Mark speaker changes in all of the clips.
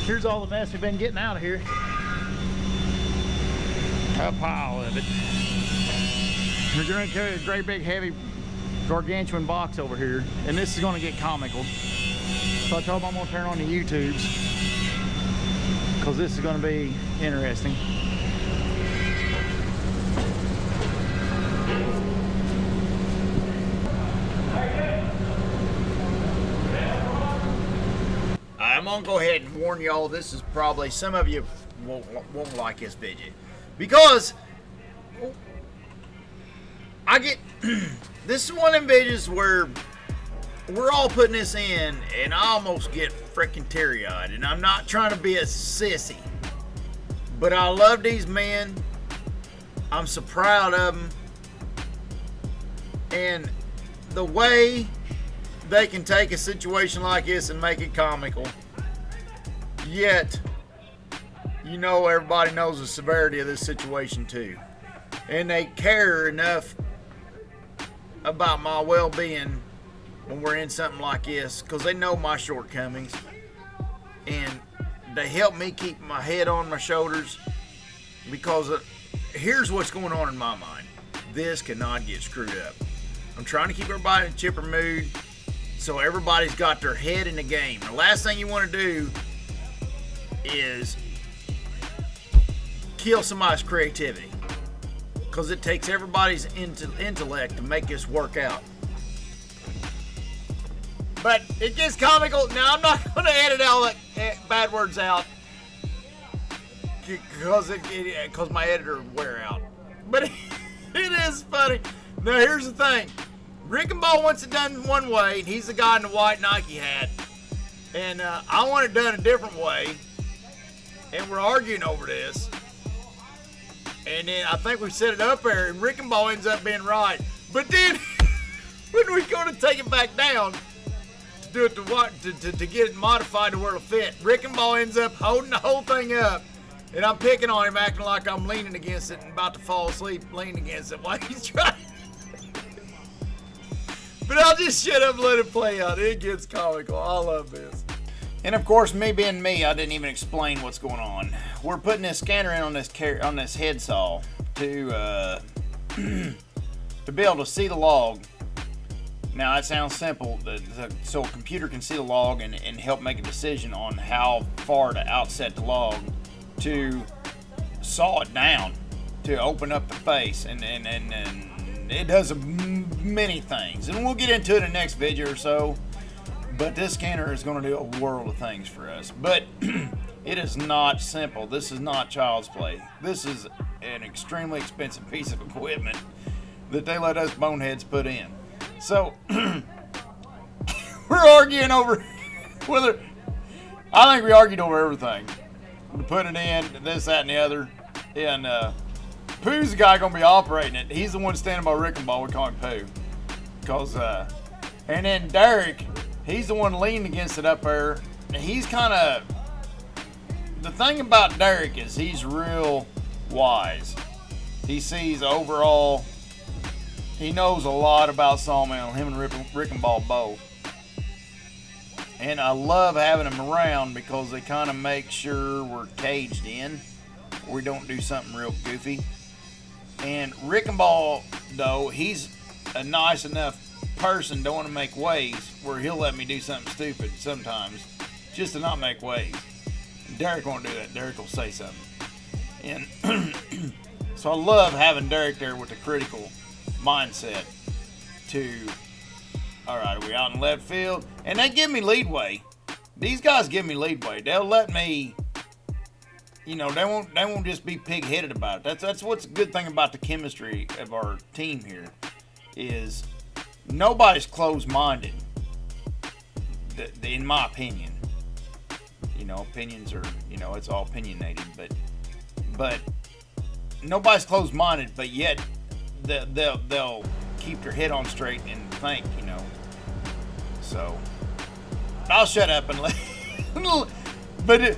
Speaker 1: Here's all the mess we've been getting out of here. A pile of it. We're going to carry a great big heavy gargantuan box over here, and this is going to get comical. So I told them I'm going to turn on the YouTubes because this is going to be interesting. I'm going to go ahead and warn y'all, this is probably, some of you won't like this video. Because I get, this is one of them videos where we're all putting this in and I almost get freaking teary-eyed. And I'm not trying to be a sissy, but I love these men. I'm so proud of them. And the way they can take a situation like this and make it comical, yet you know everybody knows the severity of this situation too, and they care enough about my well-being when we're in something like this, because they know my shortcomings and they help me keep my head on my shoulders. Because here's what's going on in my mind: this cannot get screwed up. I'm trying to keep everybody in a chipper mood, so everybody's got their head in the game. The last thing you want to do is kill somebody's creativity, because it takes everybody's intellect to make this work out. But it gets comical. Now, I'm not going to edit all the bad words out because my editor will wear out. But it is funny. Now, here's the thing. Rick and Ball wants it done one way, and he's the guy in the white Nike hat. And I want it done a different way. And we're arguing over this. And then I think we set it up there, and Rick and Ball ends up being right. But then, when we go to take it back down to do it to get it modified to where it'll fit, Rick and Ball ends up holding the whole thing up. And I'm picking on him, acting like I'm leaning against it and about to fall asleep leaning against it while he's trying. But I'll just shut up and let it play out. It gets comical. I love this. And of course, me being me, I didn't even explain what's going on. We're putting this scanner in on this head saw to be able to see the log. Now that sounds simple, so a computer can see the log and help make a decision on how far to outset the log to saw it down to open up the face, and it does many things, and we'll get into it in the next video or so. But this scanner is going to do a world of things for us. But it is not simple. This is not child's play. This is an extremely expensive piece of equipment that they let us boneheads put in. So we're arguing over whether, I think we argued over everything. We're putting it in, this, that, and the other. And Pooh's the guy going to be operating it. He's the one standing by Rick and Ball. We call him Pooh. Because, and then Derek, he's the one leaning against it up there. And he's kind of, the thing about Derek is he's real wise. He sees overall, he knows a lot about sawmill, him and Rick and Ball both. And I love having them around because they kind of make sure we're caged in. We don't do something real goofy. And Rick and Ball, though, he's a nice enough person, don't want to make waves, where he'll let me do something stupid sometimes just to not make waves. Derek won't do that. Derek will say something. And so I love having Derek there with the critical mindset to, all right, are we out in left field? And they give me leadway. These guys give me leadway. They'll let me, you know, they won't just be pig-headed about it. That's what's a good thing about the chemistry of our team here, is nobody's closed-minded, in my opinion. You know, opinions are, you know, it's all opinionated, but nobody's closed-minded, but yet they'll keep their head on straight and think, you know. So I'll shut up and let. But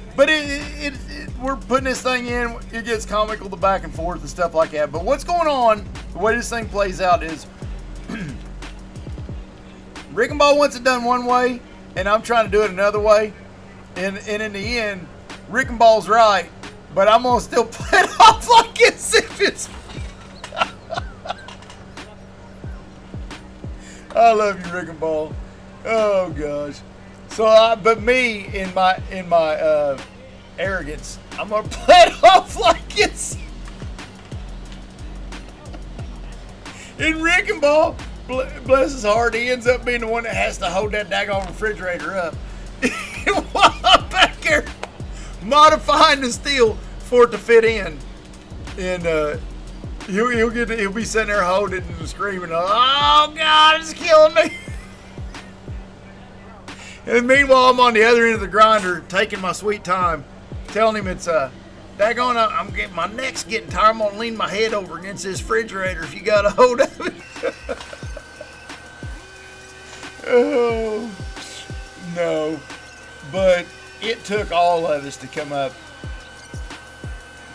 Speaker 1: we're putting this thing in. It gets comical, the back and forth and stuff like that. But what's going on? The way this thing plays out is Rick and Ball wants it done one way, and I'm trying to do it another way. And in the end, Rick and Ball's right, but I'm gonna still play it off like as if it's. I love you, Rick and Ball. Oh gosh. So, but me in my arrogance, I'm gonna play it off like it's. And Rick and Ball, bless his heart, he ends up being the one that has to hold that daggone refrigerator up. While I'm back there modifying the steel for it to fit in, and he'll be sitting there holding it and screaming, "Oh God, it's killing me!" And meanwhile, I'm on the other end of the grinder, taking my sweet time, telling him it's daggone, I'm getting my neck's getting tired. I'm gonna lean my head over against this refrigerator if you got a hold of it. Oh no. But it took all of us to come up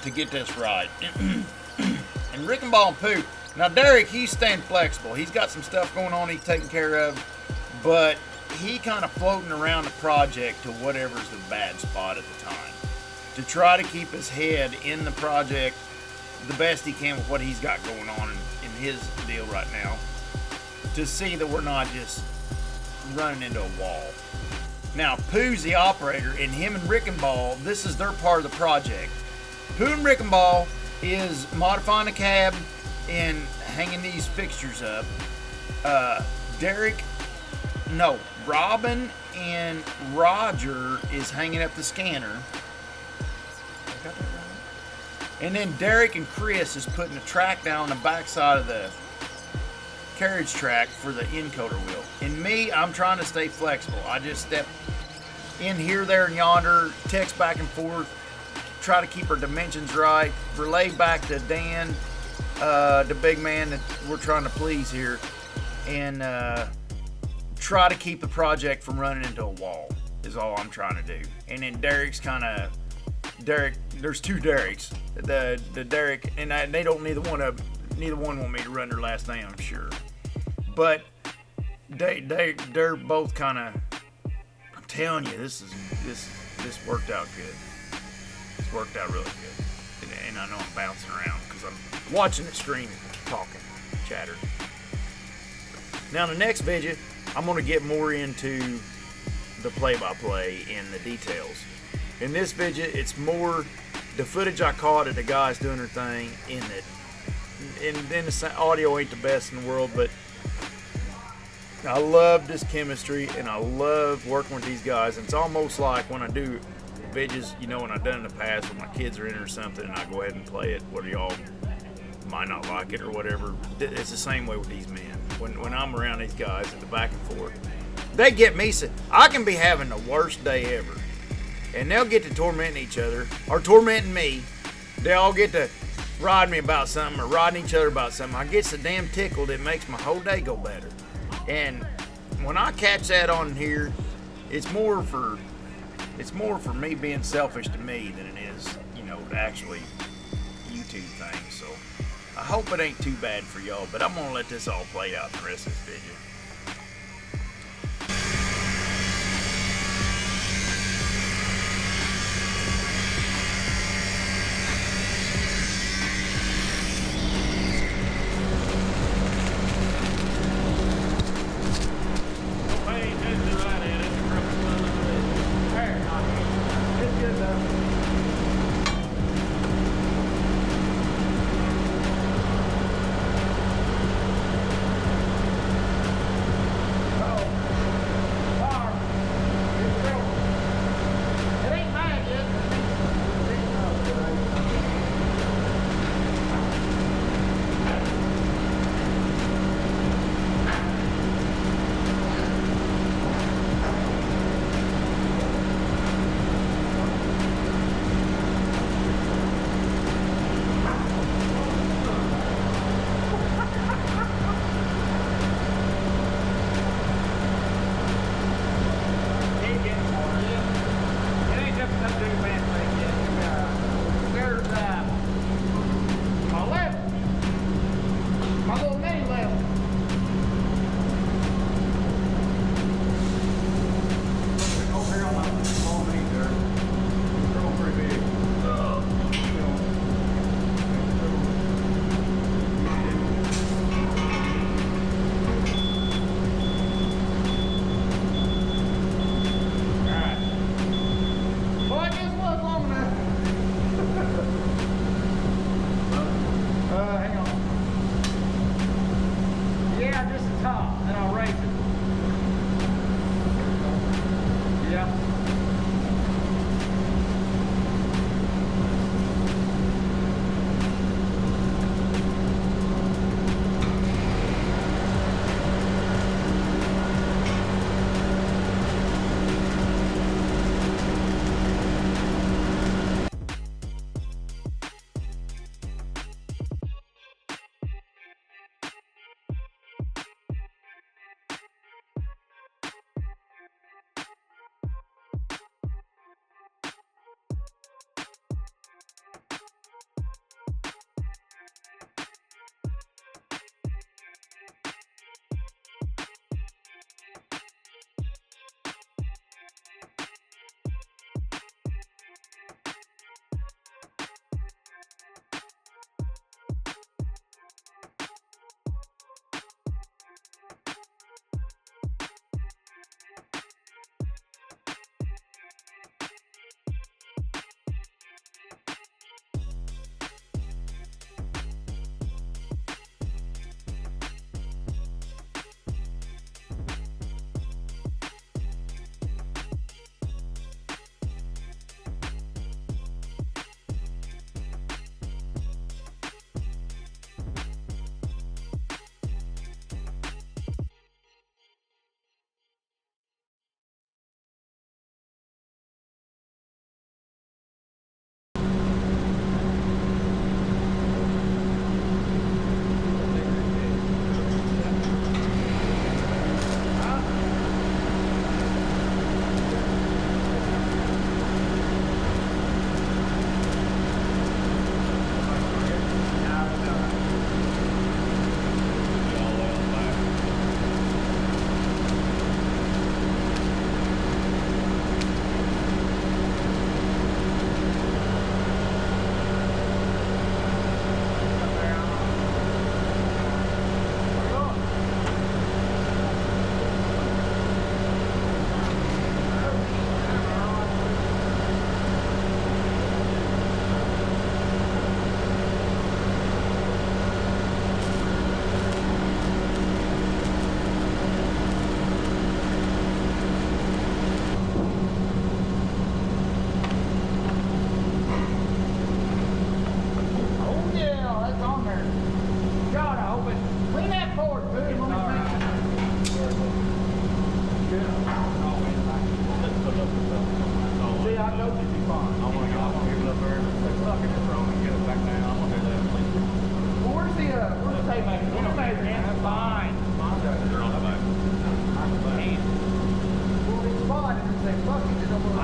Speaker 1: to get this right. And Rick and Ball and Pooh. Now Derek, he's staying flexible. He's got some stuff going on he's taking care of. But he kind of floating around the project to whatever's the bad spot at the time. To try to keep his head in the project the best he can with what he's got going on in his deal right now. To see that we're not just running into a wall. Now, Pooh's the operator, and him and Rick and Ball, this is their part of the project. Pooh and Rick and Ball is modifying the cab and hanging these fixtures up. Robin and Roger is hanging up the scanner. I got that right. And then Derek and Chris is putting the track down on the backside of the carriage track for the encoder wheel. And me, I'm trying to stay flexible. I just step in here, there, and yonder, text back and forth, try to keep our dimensions right, relay back to Dan, the big man that we're trying to please here, and try to keep the project from running into a wall is all I'm trying to do. And then Derek's there's two Dereks. The Derek, and they don't neither one want me to run their last name, I'm sure. But they're both kind of. I'm telling you, this worked out good. This worked out really good, and I know I'm bouncing around because I'm watching the stream, talking, chatter. Now the next video, I'm going to get more into the play-by-play and the details. In this video, it's more the footage I caught of the guys doing their thing. And then the audio ain't the best in the world, but I love this chemistry and I love working with these guys. And it's almost like when I do videos, when I've done in the past when my kids are in or something, and I go ahead and play it, whether y'all might not like it or whatever. It's the same way with these men. When I'm around these guys at the back and forth, they get me. I can be having the worst day ever, and they'll get to tormenting each other or tormenting me. They all get to ride me about something or riding each other about something. I get so damn tickled it makes my whole day go better. And when I catch that on here, it's more for me being selfish to me than it is, to actually YouTube things. So I hope it ain't too bad for y'all, but I'm gonna let this all play out in the rest of this video.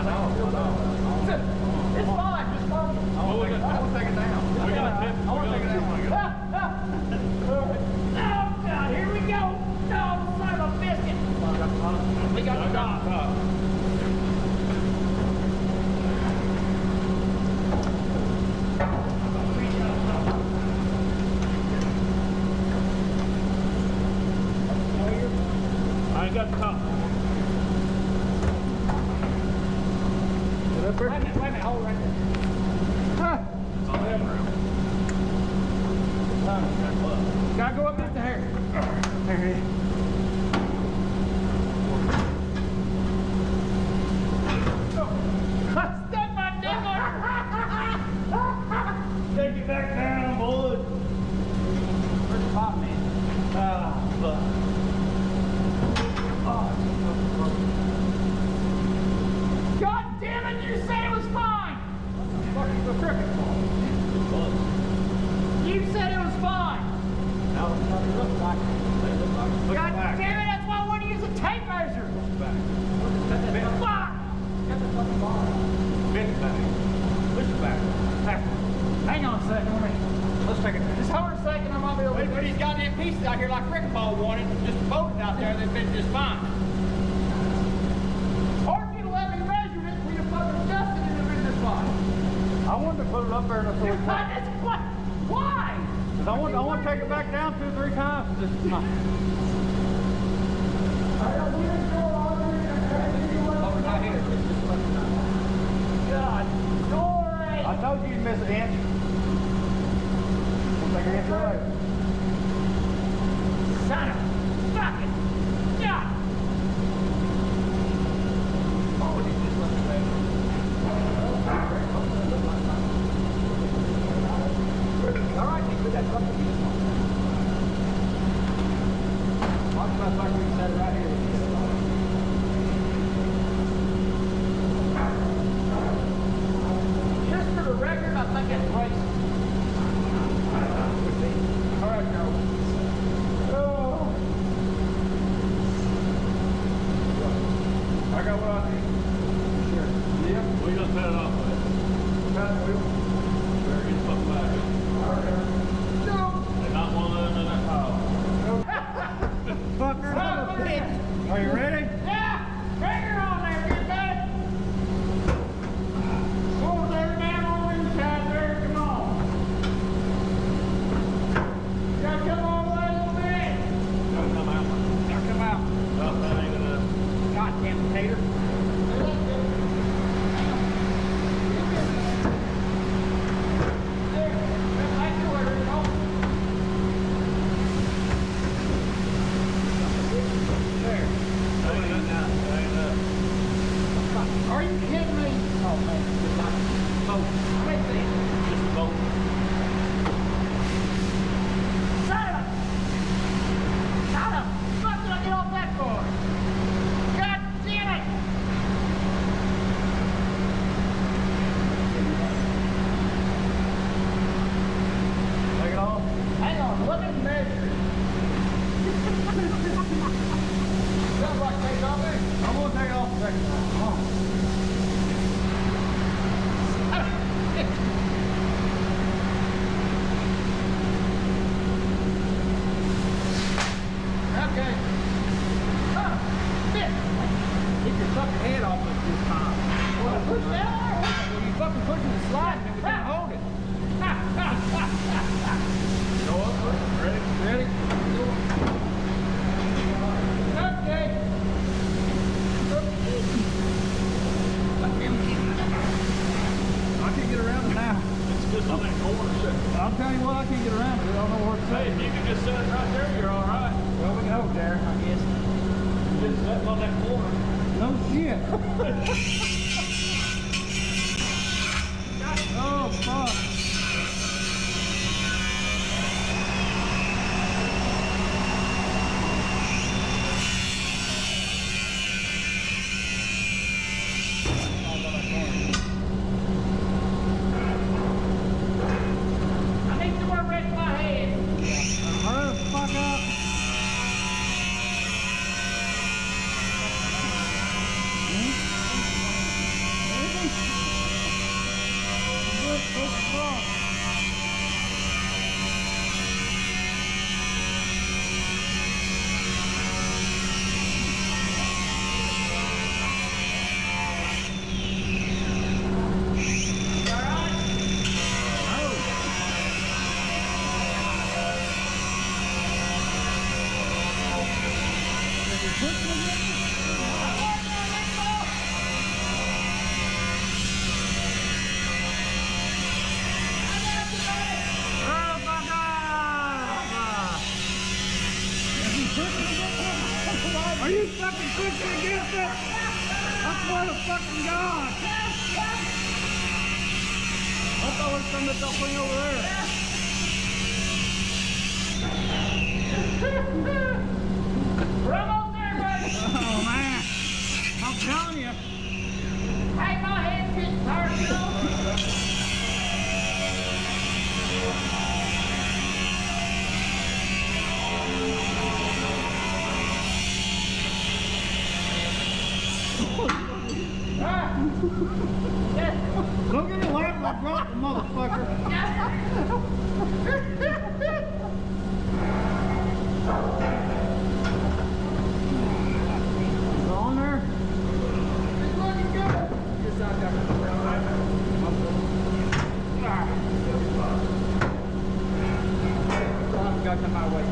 Speaker 2: It's fine, just fine.
Speaker 3: I want to take it down. We got to take it down.
Speaker 2: Oh, God, here we go. No, son of a biscuit. We got the top.
Speaker 3: I ain't got the top.
Speaker 2: Wait a minute, hold right there.
Speaker 3: It's on that room.
Speaker 2: Gotta go up just a hair. There it is. Stuck my dick on
Speaker 3: Take it back down, boys.
Speaker 2: Where's the pop, man?
Speaker 3: Fuck.
Speaker 2: God damn it, you said it was fine! What the fuck is the cricket for? You said it was fine!
Speaker 3: No, it looks like it.
Speaker 2: God damn it, that's why I want to use a tape measure! Fuck!
Speaker 3: Bend it back. Push it back.
Speaker 2: Hang on a second, let me.
Speaker 3: Let's take it down.
Speaker 2: Just hold it a second, I might be able to put these goddamn pieces out here like Rick Ball wanted, just fold it out there, they've been just fine. Or if you'd let me measure it, we'd have fucking adjusted it and been just fine.
Speaker 3: I wanted to put it up there and
Speaker 2: Why? Why?
Speaker 3: I want to take it back down 2 or 3 times. Just not.
Speaker 2: Over my head. God, Dory!
Speaker 3: I told you you'd miss an inch. We'll take an inch away.
Speaker 2: Son of a fucking God! Oh, you just let me back. All right, you put that fucking piece on. Watch my fucking set right here. Just for the record, I think that's racist. All right, Joe. Oh.
Speaker 3: I got what I need.
Speaker 2: Sure.
Speaker 3: Yeah. We're going to cut it off with it.
Speaker 2: Cut the wheel.
Speaker 3: Better get the fuck back.
Speaker 2: All right. Joe.
Speaker 3: And not one of them in that pile.
Speaker 2: Fucker.
Speaker 3: Are you ready?
Speaker 2: Yeah. Bring her on there, good man. Go there down on the inside there. Come on. You gotta come all the way a little bit.
Speaker 3: Now come out.
Speaker 2: Now come out.
Speaker 3: No, that ain't enough.
Speaker 2: Goddamn tater. Are you kidding me? Oh man, good luck. Boat. Wait there.
Speaker 3: Just a boat.
Speaker 2: Shut up! Shut up! Fuck did I get off that for? God damn it!
Speaker 3: Take it off.
Speaker 2: Hang on, let me measure it. Sounds like take it off there.
Speaker 3: I'm going to take it off a second time. Come on.
Speaker 2: Okay. Huh. Fit. Keep your fucking head off it this time. Well, push down there. Well, you fucking pushing the slide and we can't hold it.
Speaker 3: Go up. Ready?
Speaker 2: Ready? Okay.
Speaker 3: I can't get around it now. It's just on that corner.
Speaker 2: I'll tell you what, I can't get around it. I don't know where to
Speaker 3: Hey, if you can just set it right there, you're all right.
Speaker 2: Well, we can hold there, I guess.
Speaker 3: Just set it on that corner.
Speaker 2: No shit. Oh, fuck. I need somewhere to rest my head. Hurry the fuck up. Are you fucking pushing against it? I swear to fucking God. I thought it was something that's up over there. We're almost there, buddy. Oh, man. I'm telling you. Hey, my head's getting tired, you know? Don't get me laughing, I dropped the motherfucker. It's on there. It's looking good. Just not got it right. I've got to my way.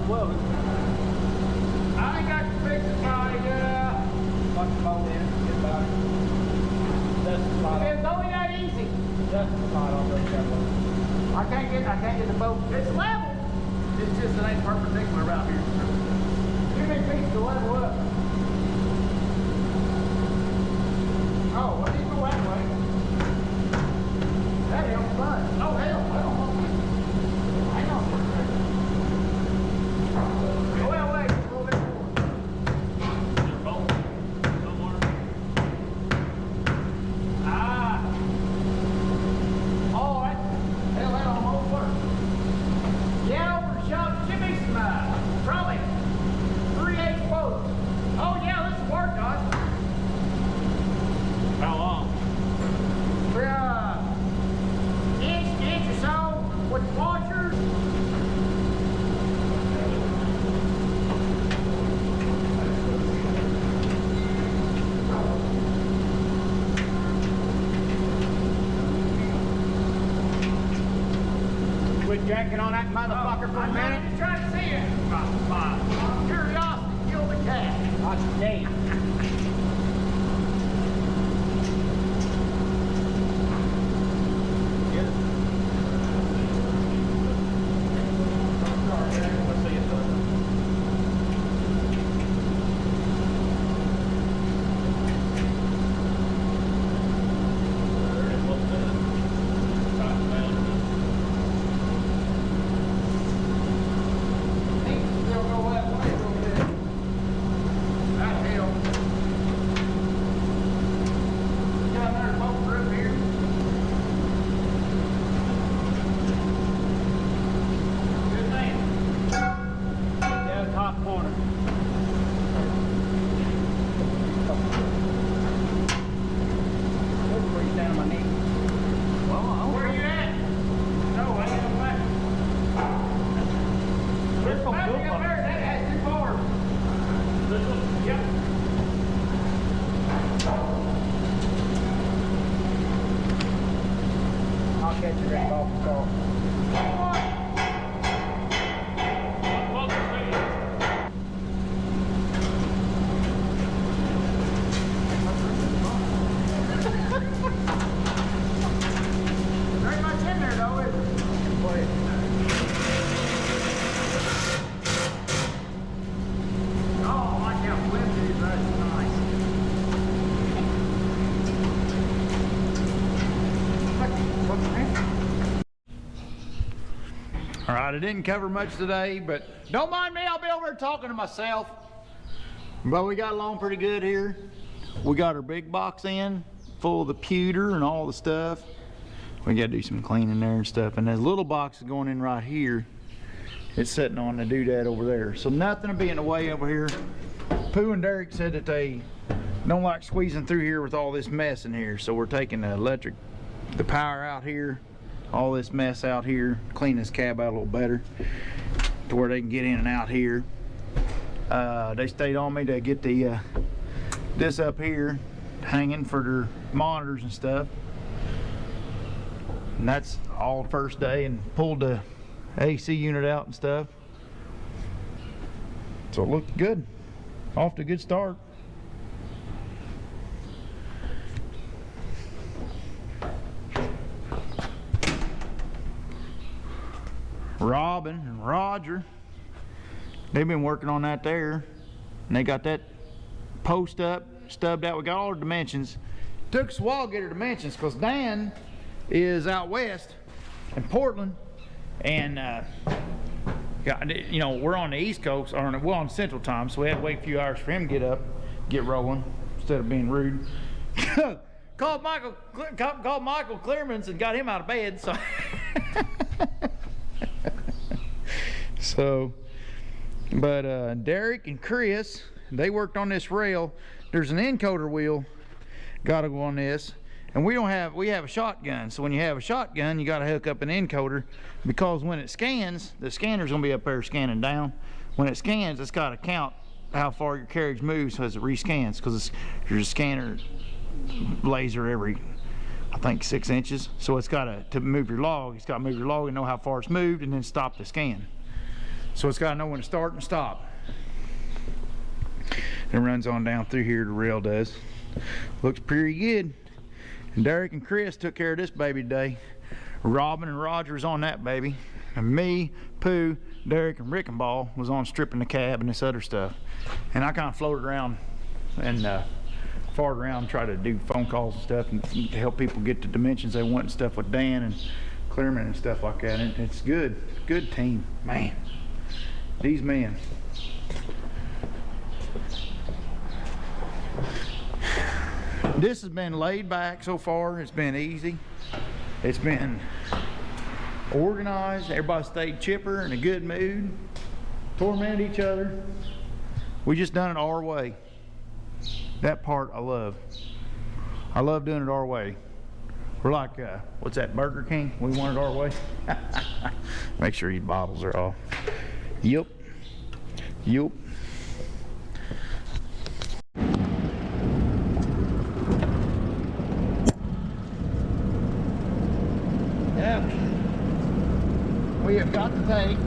Speaker 2: Welded. I ain't got to fix it, probably, yeah. Watch the bolt in, get about it. That's the spot. It's only that easy. That's the spot on this one. I can't get the bolt. It's level. It's just it ain't perpendicular around here. You need feet to level up. Oh, well, you go that way. That helps fun. Oh, hell, well. Hang on for a second. Go that way, a little bit more. Ah. Oh, that almost worked. Yeah, over the shop, should be some, probably 3/8 bolts. Oh, yeah, this will work, Josh.
Speaker 3: How long?
Speaker 2: For, inch or so with the washers. Quit janking on that motherfucker for a minute. I'm just trying to see it. Curiosity killed the cat. Watch the tape.
Speaker 1: All right, I didn't cover much today, but don't mind me, I'll be over there talking to myself. But we got along pretty good here. We got our big box in, full of the pewter and all the stuff. We gotta do some cleaning there and stuff. And this little box is going in right here.
Speaker 4: It's sitting on the doodad over there. So nothing will be in the way over here. Pooh and Derek said that they don't like squeezing through here with all this mess in here. So we're taking the power out here, all this mess out here, clean this cab out a little better to where they can get in and out here. They stayed on me to get the this up here hanging for their monitors and stuff. And that's all first day, and pulled the AC unit out and stuff. So it looked good. Off to a good start. Robin and Roger, they've been working on that there, and they got that post up, stubbed out. We got all our dimensions. Took us a while to get our dimensions because Dan is out west in Portland, and you know, we're on the East Coast, or we're on Central Time, so we had to wait a few hours for him to get up, get rolling, instead of being rude. called Michael Clearmans and got him out of bed. But Derek and Chris, they worked on this rail. There's an encoder wheel got to go on this, and we have a shotgun. So when you have a shotgun, you got to hook up an encoder, because when it scans, the scanner's gonna be up there scanning down. When it scans, it's got to count how far your carriage moves as it rescans, because there's a scanner laser every, I think, 6 inches. So it's got to move your log. It's got to move your log and know how far it's moved, and then stop the scan. So it's got to know when to start and stop. It runs on down through here, the rail does. Looks pretty good. And Derek and Chris took care of this baby today. Robin and Roger's on that baby. And me, Pooh, Derek, and Rick and Ball was on stripping the cab and this other stuff. And I kind of floated around and farted around and tried to do phone calls and stuff and to help people get the dimensions they want and stuff with Dan and Clearman and stuff like that. And it's good team, man. These men. This has been laid back so far. It's been easy. It's been organized. Everybody stayed chipper in a good mood. Tormented each other. We just done it our way. That part I love. I love doing it our way. We're like, what's that, Burger King? We want it our way. Make sure these bottles are off. Yep. Yep. Yeah. We have got to take.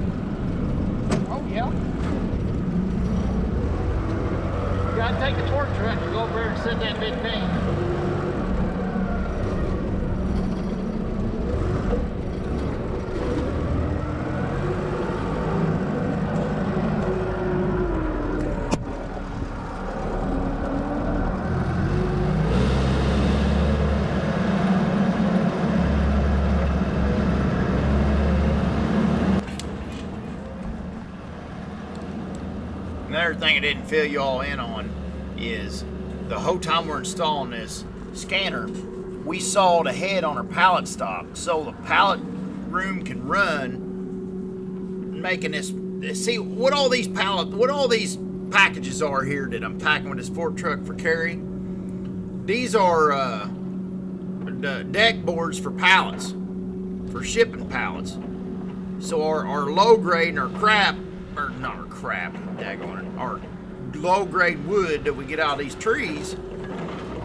Speaker 4: Oh yeah. You gotta take the torch truck and go over there and set that big thing. Another thing I didn't fill you all in on is the whole time we're installing this scanner, we sawed ahead on our pallet stock so the pallet room can run, making this. See what all these packages are here that I'm packing with this Ford truck for carry. These are the deck boards for pallets, for shipping pallets. So our low grade and our crap, or not our crap, daggone it, our low grade wood that we get out of these trees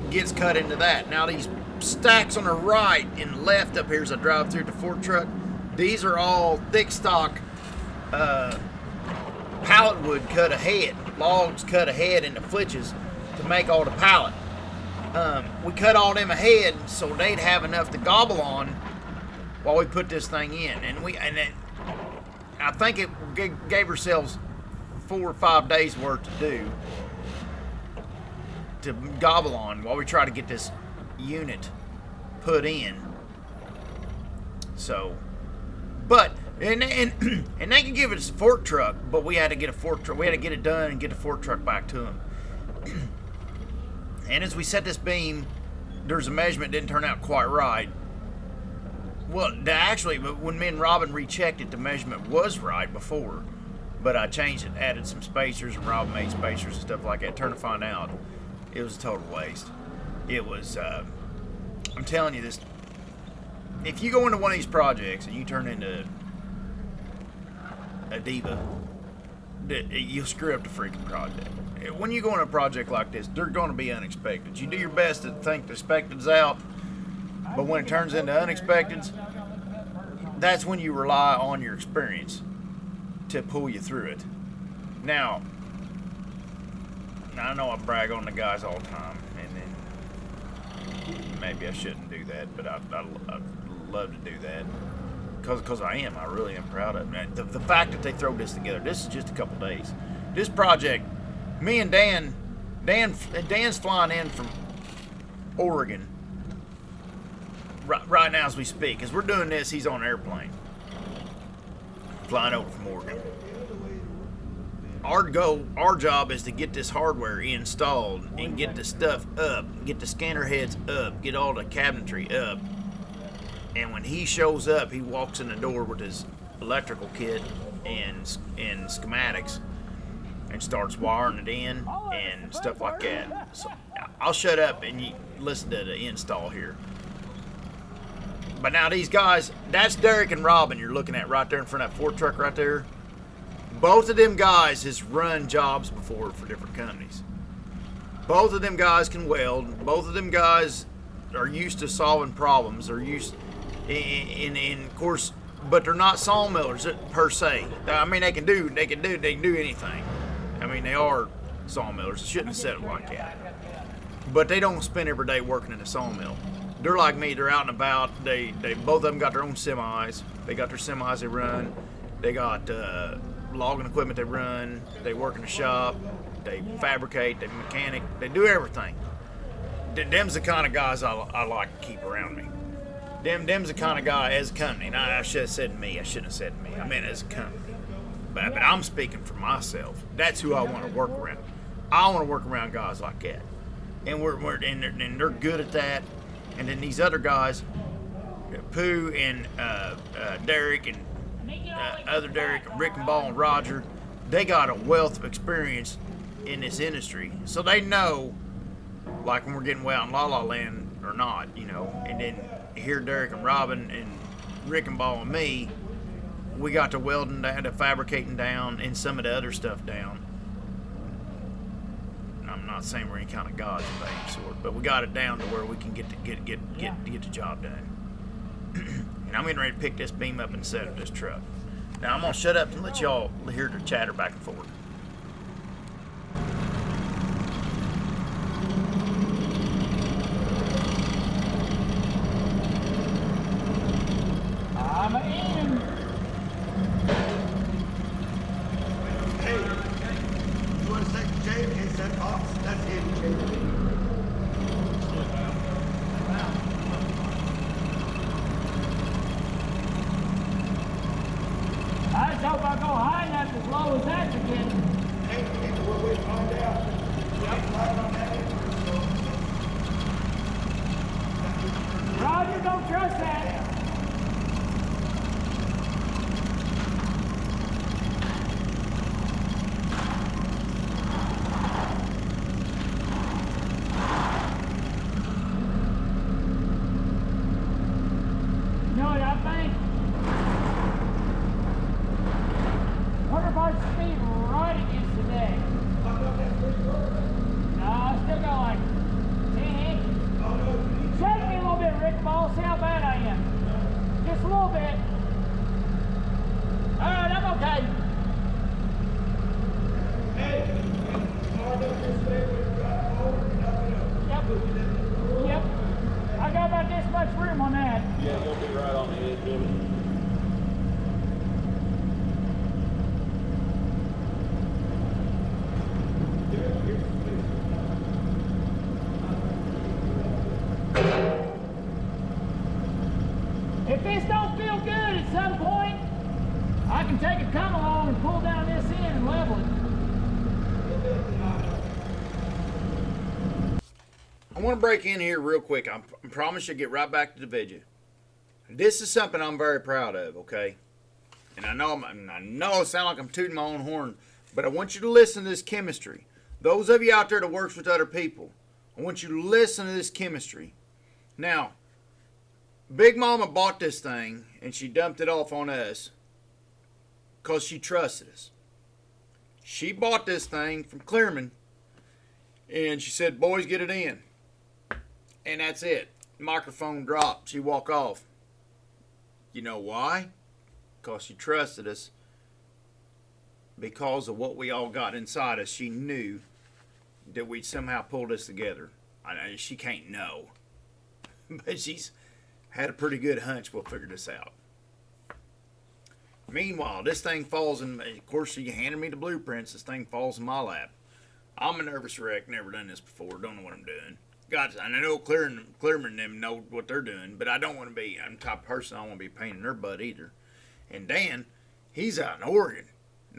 Speaker 4: gets cut into that. Now these stacks on the right and left up here as I drive through the Ford truck, these are all thick stock pallet wood cut ahead, logs cut ahead into flitches to make all the pallet. We cut all them ahead so they'd have enough to gobble on while we put this thing in, I think it gave ourselves 4 or 5 days worth to do to gobble on while we try to get this unit put in. So, but and they can give it a fork truck, but we had to get a fork truck. We had to get it done and get the fork truck back to them. And as we set this beam, there's a measurement that didn't turn out quite right. Well, actually, when me and Robin rechecked it, the measurement was right before. But I changed it, added some spacers, and Robin made spacers and stuff like that. Turned to find out, it was a total waste. It was, I'm telling you this, if you go into one of these projects and you turn into a diva, you'll screw up the freaking project. When you go on a project like this, they're going to be unexpected. You do your best to think the expected's out, but when it turns into unexpecteds, that's when you rely on your experience to pull you through it. Now, I know I brag on the guys all the time, and then maybe I shouldn't do that, but I'd love to do that. Because I really am proud of it. The fact that they throw this together, this is just a couple days. This project, me and Dan's flying in from Oregon right now as we speak. As we're doing this, he's on an airplane flying over from Oregon. Our job is to get this hardware installed and get the stuff up, get the scanner heads up, get all the cabinetry up. And when he shows up, he walks in the door with his electrical kit and schematics and starts wiring it in and stuff like that. So I'll shut up and you listen to the install here. But now these guys, that's Derek and Robin you're looking at right there in front of that Ford truck right there. Both of them guys has run jobs before for different companies. Both of them guys can weld. Both of them guys are used to solving problems. They're used, and of course, but they're not sawmillers per se. I mean, they can do anything. I mean, they are sawmillers. I shouldn't have said it like that. But they don't spend every day working in a sawmill. They're like me. They're out and about. They both of them got their own semis. They got their semis they run. They got logging equipment they run. They work in the shop. They fabricate. They mechanic. They do everything. Them's the kind of guys I like to keep around me. Them's the kind of guy as a company. And I should have said me. I shouldn't have said me. I meant as a company. But I'm speaking for myself. That's who I want to work around. I want to work around guys like that. And they're good at that. And then these other guys, Pooh and Derek and other Derek, Rick and Ball and Roger, they got a wealth of experience in this industry. So they know, like when we're getting way out in La La Land or not, you know. And then here Derek and Robin and Rick and Ball and me, we got to welding down, to fabricating down, and some of the other stuff down. I'm not saying we're any kind of gods of any sort, but we got it down to where we can get the job done. And I'm getting ready to pick this beam up and set up this truck. Now I'm gonna shut up and let y'all hear the chatter back and forth.
Speaker 2: I'm in.
Speaker 5: Hey, you want to say Jay in case that box? That's him, Jay.
Speaker 2: I just hope I go high enough as low as that to get.
Speaker 5: Hey, we'll wait to find out. Right on that end.
Speaker 2: Roger, don't trust that. You know what I think? Wonder if I speed right against the deck. No, I still got like 10 inches. Shake me a little bit, Rick Ball. See how bad I am. Just a little bit. All right, I'm okay. Yep. I got about this much room on that.
Speaker 3: Yeah, you'll be right on the edge of it.
Speaker 2: If this don't feel good at some point, I can take a come along and pull down this end and level it.
Speaker 4: I want to break in here real quick. I promise you'll get right back to the video. This is something I'm very proud of, okay? And I know I sound like I'm tooting my own horn, but I want you to listen to this chemistry. Those of you out there that works with other people, I want you to listen to this chemistry. Now, Big Mama bought this thing and she dumped it off on us because she trusted us. She bought this thing from Clearman and she said, boys, get it in. And that's it. Microphone dropped. She walked off. You know why? Because she trusted us. Because of what we all got inside us, she knew that we'd somehow pull this together. I know she can't know, but she's had a pretty good hunch we'll figure this out. Meanwhile, this thing falls in. Of course, she handed me the blueprints. This thing falls in my lap. I'm a nervous wreck. Never done this before. Don't know what I'm doing. I know Clearman and them know what they're doing, but I don't want to be. I'm the type of person I don't want to be painting their butt either. And Dan, he's out in Oregon.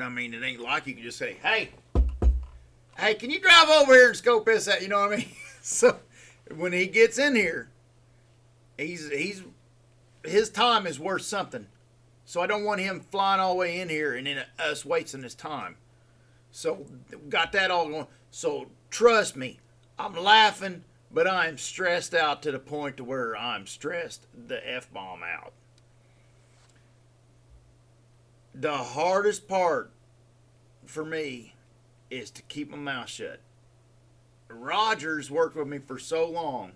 Speaker 4: I mean, it ain't like you can just say, hey, can you drive over here and scope this out? You know what I mean? So when he gets in here, his time is worth something. So I don't want him flying all the way in here and then us wasting his time. So got that all going. So trust me, I'm laughing, but I'm stressed out to the point to where I'm stressed the F-bomb out. The hardest part for me is to keep my mouth shut. Roger's worked with me for so long.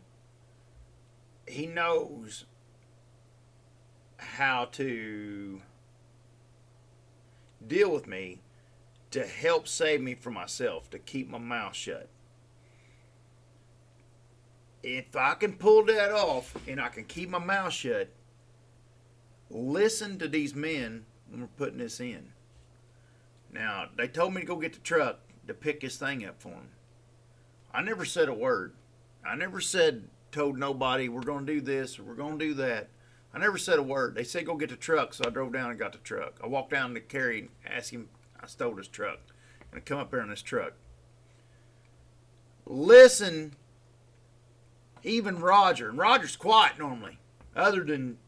Speaker 4: He knows how to deal with me to help save me from myself, to keep my mouth shut. If I can pull that off and I can keep my mouth shut, listen to these men when we're putting this in. Now, they told me to go get the truck to pick this thing up for them. I never said a word. I never told nobody we're going to do this or we're going to do that. I never said a word. They said go get the truck, so I drove down and got the truck. I walked down to Kerry and asked him, I stole his truck. And I come up here in this truck. Listen, even Roger. And Roger's quiet normally. Other than,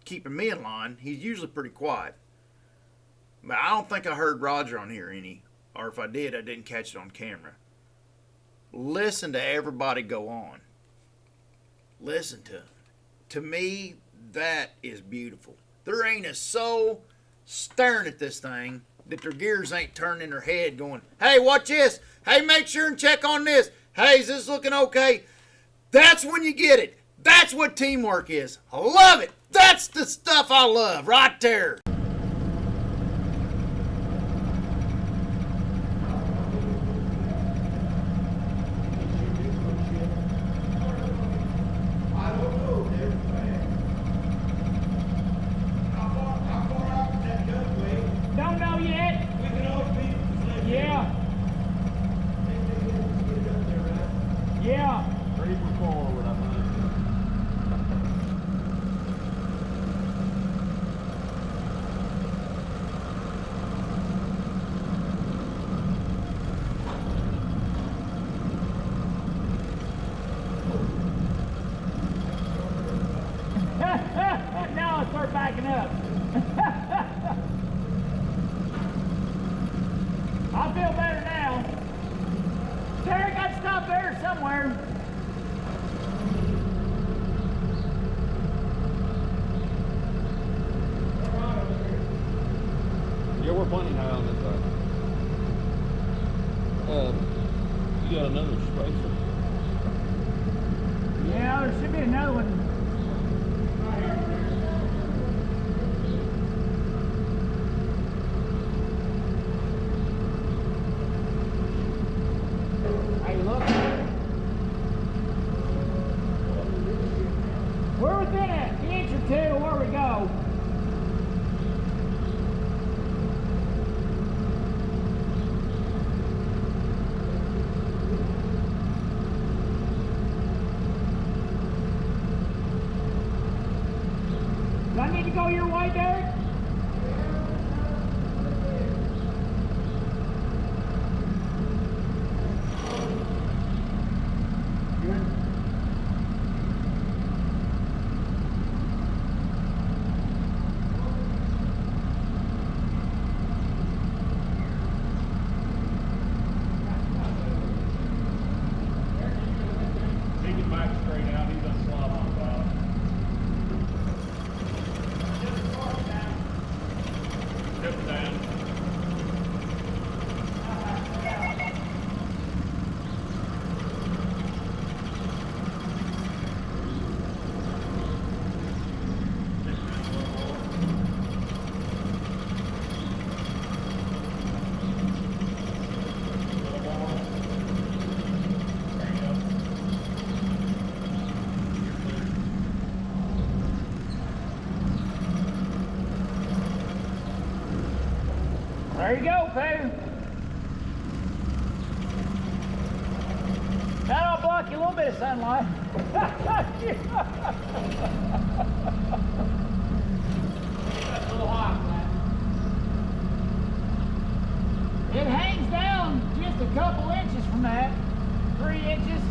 Speaker 4: keeping me in line, he's usually pretty quiet. But I don't think I heard Roger on here any. Or if I did, I didn't catch it on camera. Listen to everybody go on. Listen to them. To me, that is beautiful. There ain't a soul staring at this thing that their gears ain't turning in their head going, hey, watch this. Hey, make sure and check on this. Hey, is this looking okay? That's when you get it. That's what teamwork is. I love it. That's the stuff I love right there.
Speaker 2: Don't know yet. Yeah.
Speaker 3: 3 for 4, what I think.
Speaker 2: Now I start backing up. I feel better now. Terry got to stop there somewhere.
Speaker 3: Yeah, we're plenty high on this side. You got another spacer?
Speaker 2: Yeah, there should be another one. Hey, look. We're within an inch or two of where we go. Do I need to go your way, Derek?
Speaker 3: back straight out. He doesn't slide on the bottom. Tip down.
Speaker 2: There you go, Pooh. That'll block you a little bit of sunlight. That's a little hot, man. It hangs down just a couple inches from that. 3 inches.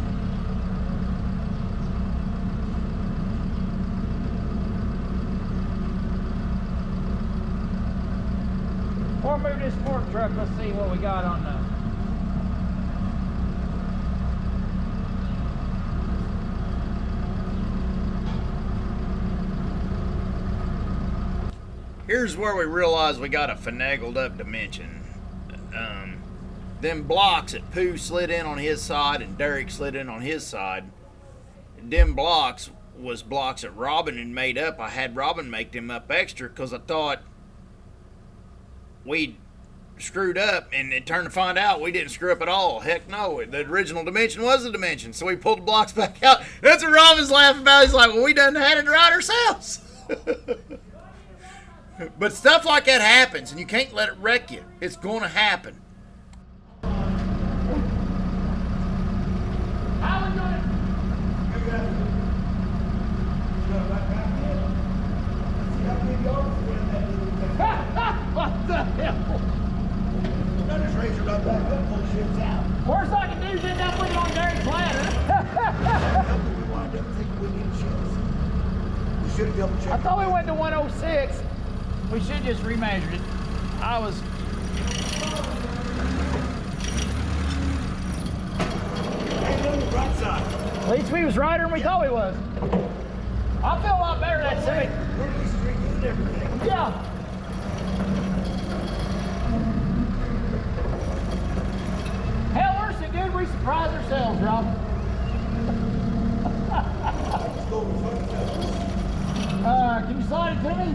Speaker 2: Or move this fork truck, let's see what we got on the...
Speaker 4: Here's where we realize we got a finagled up dimension. Them blocks that Pooh slid in on his side and Derek slid in on his side, them blocks was blocks that Robin had made up. I had Robin make them up extra because I thought we screwed up, and it turned to find out we didn't screw up at all. Heck no, the original dimension was the dimension, so we pulled the blocks back out. That's what Robin's laughing about. He's like, well, we done had it right ourselves. But stuff like that happens, and you can't let it wreck you. It's going to happen.
Speaker 2: How we doing? What the hell?
Speaker 5: Just raise her right back up, pull the shits out.
Speaker 2: Worst I can do is end up putting on Derek's ladder.
Speaker 5: We wind up thinking we need shits. We should have double checked.
Speaker 2: I thought we went to 106. We should just remeasured it. I was...
Speaker 5: Hang on the right side.
Speaker 2: At least we was righter than we thought we was. I feel a lot better that Civic.
Speaker 5: We're at least redoing everything.
Speaker 2: Yeah. Hell, we're so good we surprise ourselves, Rob. Can you slide it to me?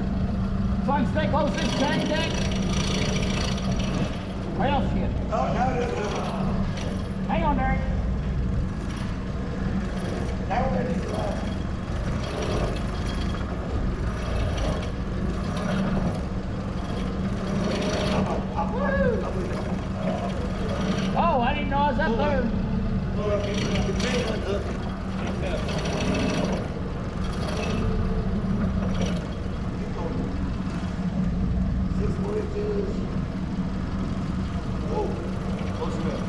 Speaker 2: So I can stay close to this tank deck? Well, shit.
Speaker 5: Oh, no.
Speaker 2: Hang on, Derek.
Speaker 5: Now we're ready to ride.
Speaker 2: Oh, I didn't know I was up there.
Speaker 5: Pull up into the container and hook it. Keep going. 6 more inches. Whoa. Close enough.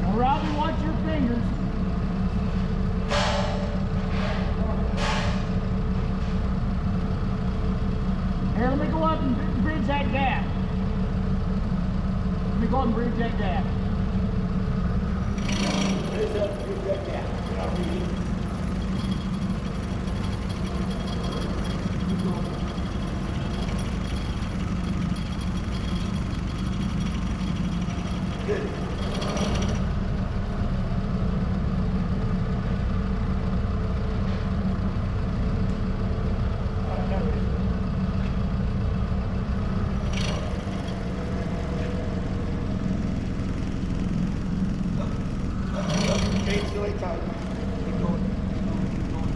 Speaker 2: Now, Robbie, watch your fingers. Here, let me go up and bridge that gap. Let me go up and bridge that gap.
Speaker 5: Raise up, bridge that gap. I'll read it. Keep going. Good. Okay, still ain't tight. Keep going. Keep going. Keep going.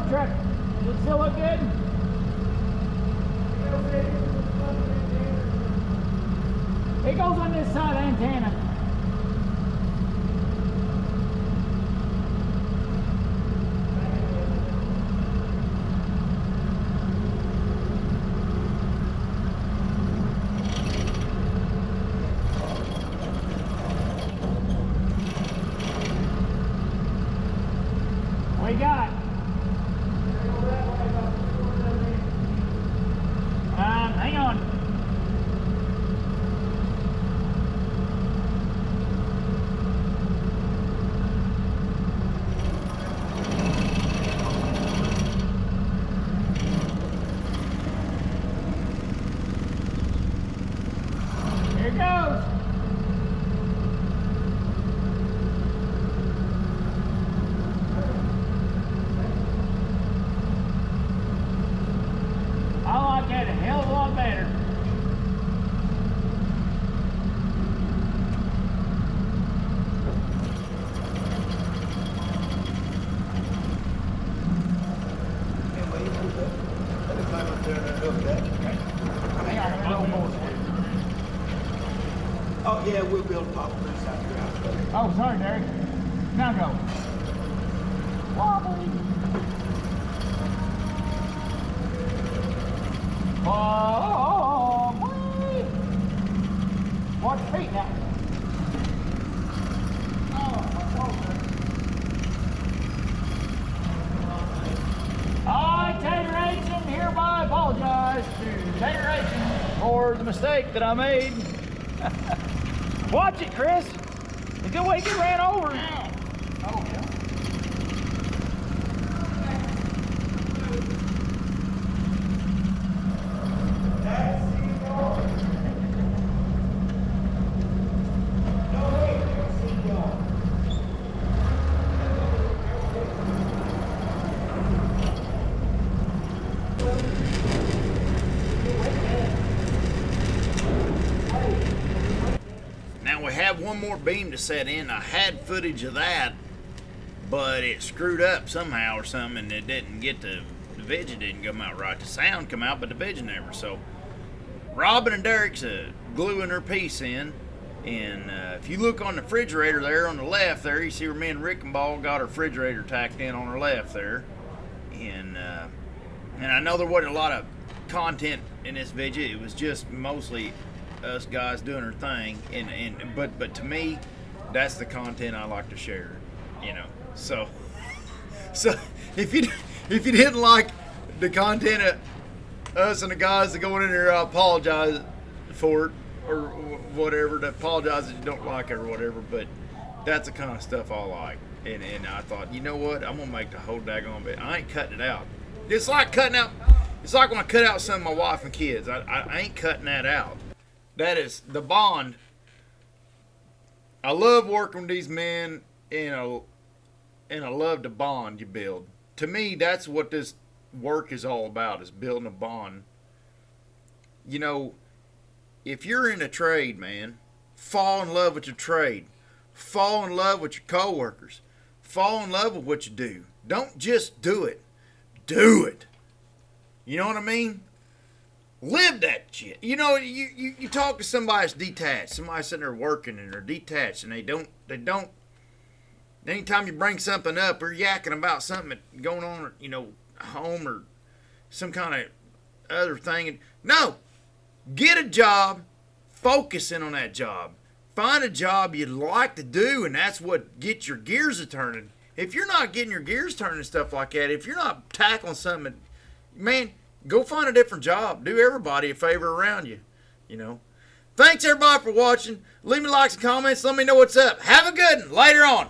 Speaker 2: truck. Does it still look good? It goes on this side antenna. What you got? Hang on. Here it goes. I like that a hell of a lot better. Hang on, a little more.
Speaker 5: Oh, yeah, we'll build a pop this out here.
Speaker 2: Oh, sorry, Derek. Now go. Wobbly. Wobbly. Watch your feet now. I, Tateration, hereby apologize to Tateration for the mistake that I made. Watch it, Chris. The good way you get ran over. Oh, yeah.
Speaker 4: Now we have one more beam to set in. I had footage of that, but it screwed up somehow or something, and it didn't get the vision didn't come out right. The sound come out, but the vision never. So Robin and Derek's gluing their piece in, and if you look on the refrigerator there on the left there, you see where me and Rick and Ball got our refrigerator tacked in on our left there, and I know there wasn't a lot of content in this video. It was just mostly us guys doing our thing, but to me, that's the content I like to share, you know. So if you didn't like the content of us and the guys that going in there, I apologize for it or whatever. To apologize if you don't like it or whatever, but that's the kind of stuff I like. And I thought, you know what, I'm gonna make the whole daggone bit. I ain't cutting it out. It's like cutting out. It's like when I cut out some of my wife and kids. I ain't cutting that out. That is the bond. I love working with these men, and I love the bond you build. To me, that's what this work is all about, is building a bond. You know, if you're in a trade, man, fall in love with your trade. Fall in love with your coworkers. Fall in love with what you do. Don't just do it. Do it. You know what I mean? Live that shit. You know, you talk to somebody that's detached. Somebody sitting there working and they're detached, and they don't. Anytime you bring something up or yakking about something going on, you know, home or some kind of other thing. No, get a job, focus in on that job. Find a job you'd like to do, and that's what gets your gears a-turning. If you're not getting your gears turning and stuff like that, if you're not tackling something, man, go find a different job. Do everybody a favor around you, you know. Thanks, everybody, for watching. Leave me likes and comments. Let me know what's up. Have a good one. Later on.